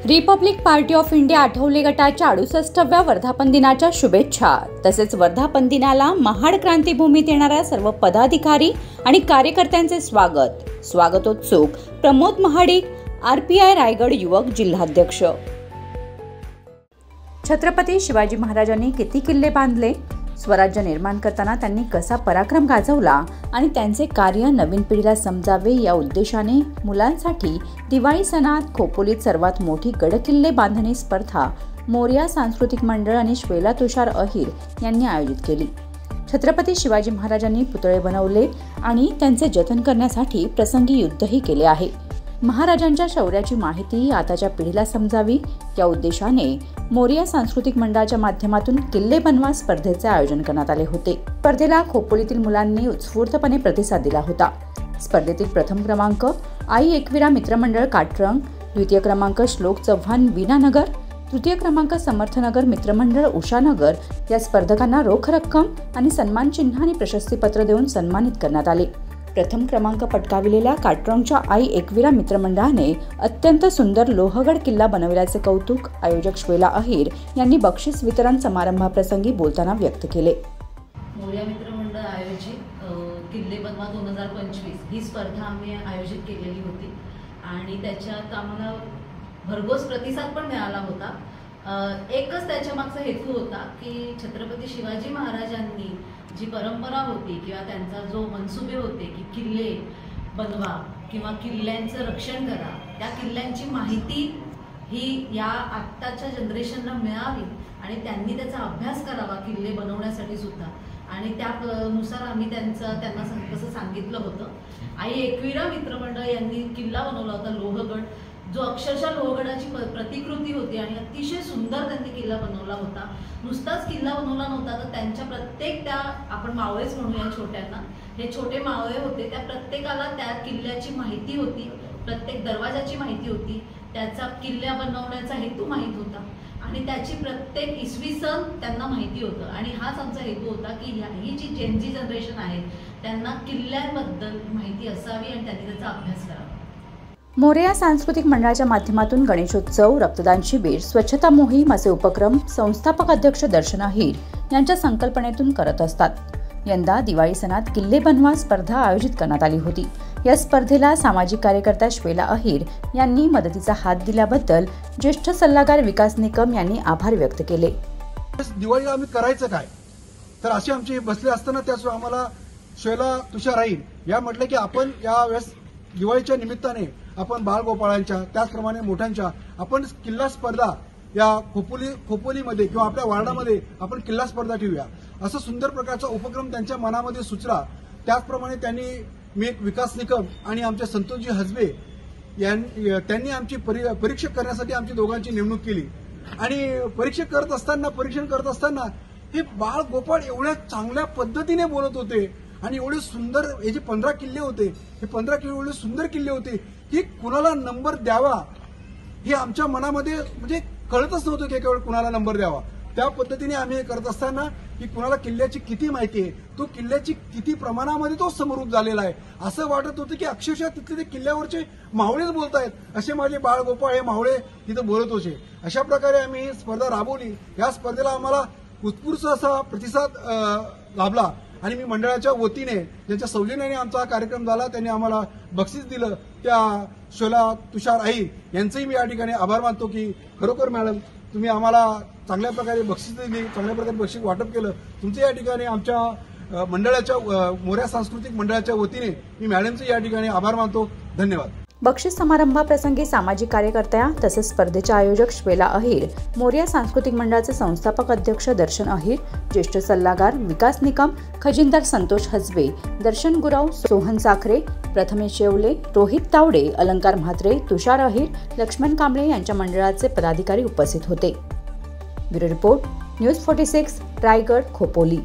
Republic party of India Athawale गटाच्या 68व्या वर्धापन दिनाच्या शुभेच्छा तसेच वर्धापन दिनाला महाड क्रांतीभूमीत येणाऱ्या सर्व पदाधिकारी आणि कार्यकर्त्यांचे स्वागतोत्सुक प्रमोद महाडिक, RPI रायगड युवक जिल्हाध्यक्ष। छत्रपती शिवाजी महाराजांनी किती किल्ले बांधले, स्वराज्य निर्माण करताना त्यांनी कसा पराक्रम गाजवला आणि त्यांचे कार्य नवीन पिढीला समजावे या उद्देशाने मुलांसाठी दिवाळी सणात खोपोलीत सर्वात मोठी गडकिल्ले बांधणी स्पर्धा मोरया सांस्कृतिक मंडळ आणि श्वेला तुषार अहिर यांनी आयोजित केली। छत्रपती शिवाजी महाराजांनी पुतळे बनवले आणि त्यांचे जतन करण्यासाठी प्रसंगी युद्धही केले आहे। महाराजांच्या शौर्याची माहिती आताच्या पिढीला समजावी या उद्देशाने मोरया सांस्कृतिक मंडळाच्या माध्यमातून किल्ले बनवा स्पर्धेचे आयोजन करण्यात आले होते। स्पर्धेला खोपोलीतील मुलांनी उत्स्फूर्तपणे प्रतिसाद दिला होता। स्पर्धेतील प्रथम क्रमांक आई एकविरा मित्रमंडळ काटरंग, द्वितीय क्रमांक श्लोक चव्हाण विनानगर, तृतीय क्रमांक समर्थनगर मित्रमंडळ उषानगर या स्पर्धकांना रोख रक्कम आणि सन्मान चिन्ह आणि प्रशस्तीपत्र देऊन सन्मानित करण्यात आले। प्रथम क्रमांक पटकाविलेल्या काटरंगच्या आई एकविरा मित्रमंडळाने अत्यंत सुंदर लोहगड किल्ला बनविल्याचे कौतुक आयोजक श्वेला अहिर यांनी बक्षीस वितरण समारंभाप्रसंगी बोलताना व्यक्त केले। मोरया मित्रमंडळ आयोजित किल्ले बनवा 2025 ही स्पर्धा आम्ही आयोजित केलेली होती आणि त्याच्यात आम्हाला भरघोस प्रतिसाद पण मिळाला होता। एकच त्याच्या मागचा हेतू होता की छत्रपती शिवाजी महाराजांनी जी परंपरा होती किंवा त्यांचा जो मनसुबे होते की किल्ले बनवा किंवा किल्ल्यांचं रक्षण करा, त्या किल्ल्यांची माहिती ही या आत्ताच्या जनरेशनला मिळावी आणि त्यांनी त्याचा अभ्यास करावा किल्ले बनवण्यासाठी सुद्धा, आणि त्यानुसार आम्ही त्यांना तसं सांगितलं होतं। आई एकविरा मित्रमंडळ यांनी किल्ला बनवला होता लोहगड, जो अक्षरशः लोहगडाची प्रतिकृती होती आणि अतिशय सुंदर त्यांनी किल्ला बनवला होता। नुसताच किल्ला बनवला नव्हता तर त्यांच्या प्रत्येक त्या आपण मावळेच म्हणूया छोट्यांना, हे छोटे मावळे होते, त्या प्रत्येकाला त्या किल्ल्याची माहिती होती, प्रत्येक दरवाजाची माहिती होती, त्याचा किल्ला बनवण्याचा हेतू माहीत होता आणि त्याची प्रत्येक इसवी सन त्यांना माहिती होतं। आणि हाच आमचा हेतू होता की ही जी जेनजी जनरेशन आहे त्यांना किल्ल्यांबद्दल माहिती असावी आणि त्यांनी त्याचा अभ्यास करावा। मोरया सांस्कृतिक मंडळाच्या माध्यमातून गणेशोत्सव, रक्तदान शिबिर, स्वच्छता मोहीम असे उपक्रम संस्थापक अध्यक्ष दर्शन अहिर यांच्या संकल्पनेतून करत असतात। यंदा दिवाळी सणात किल्ले बनवा स्पर्धा आयोजित करण्यात आली होती। या स्पर्धेला सामाजिक कार्यकर्ता श्वेला अहिर यांनी मदतीचा हात दिल्याबद्दल ज्येष्ठ सल्लागार विकास निकम यांनी आभार व्यक्त केले। दिवाळीला आम्ही करायचं काय तर असे आमचे बसले असताना त्याच आम्हाला श्वेला तुषार अहिर या म्हटलं की आपण या वेळेस दिवाळीच्या निमित्ताने आपण बाळगोपाळांच्या त्याचप्रमाणे मोठ्यांच्या आपण किल्ला स्पर्धा या खोपोलीमध्ये किंवा आपल्या वार्डामध्ये आपण किल्ला स्पर्धा ठेवूया, असं सुंदर प्रकारचा उपक्रम त्यांच्या मनामध्ये सुचला। त्याचप्रमाणे त्यांनी विकास निकम आणि आमचे संतोषजी हसबे त्यांनी आमची परीक्षक करण्यासाठी आमची दोघांची नेमणूक केली आणि परीक्षण करत असताना हे बाळ गोपाळ एवढ्या चांगल्या पद्धतीने बोलत होते आणि एवढे सुंदर हे जे 15 किल्ले होते, हे 15 किल्ले एवढे सुंदर किल्ले होते की कुणाला नंबर द्यावा हे आमच्या मनामध्ये म्हणजे कळतच नव्हतं की केवळ कुणाला नंबर द्यावा। त्या पद्धतीने आम्ही हे करत असताना की कुणाला किल्ल्याची किती माहिती आहे, तो किल्ल्याची किती प्रमाणामध्ये तो समरूप झालेला आहे असं वाटत होतं की अक्षरशः तिथले ते किल्ल्यावरचे मावळेच बोलतायत, असे माझे बाळगोपाळ हे मावळे तिथं बोलत होते। अशा प्रकारे आम्ही ही स्पर्धा राबवली। या स्पर्धेला आम्हाला उत्स्फूर्त असा प्रतिसाद लाभला आणि मी मंडळाच्या वतीने ज्यांच्या सौजन्याने आमचा कार्यक्रम झाला त्यांनी आम्हाला बक्षीस दिलं, त्या श्वेला तुषार अहिर यांचेही मी या ठिकाणी आभार मानतो की खरोखर मॅडम तुम्ही आम्हाला चांगल्या प्रकारे बक्षीस दिली, चांगल्या प्रकारे बक्षीस वाटप केलं। तुमचे या ठिकाणी आमच्या मंडळाच्या मोरया सांस्कृतिक मंडळाच्या वतीने मी मॅडमचे या ठिकाणी आभार मानतो। धन्यवाद। बक्षीस समारंभाप्रसंगी सामाजिक कार्यकर्त्या तसेच स्पर्धेचे आयोजक श्वेला अहिर, मोरया सांस्कृतिक मंडळाचे संस्थापक अध्यक्ष दर्शन अहिर, ज्येष्ठ सल्लागार विकास निकम, खजिनदार संतोष हसबे, दर्शन गुराव, सोहन साखरे, प्रथमेश शेवले, रोहित तावडे, अलंकार म्हात्रे, तुषार अहिर, लक्ष्मण कांबळे यांच्या मंडळाचे पदाधिकारी उपस्थित होते। Bureau report, news 46 Raigad Khopoli.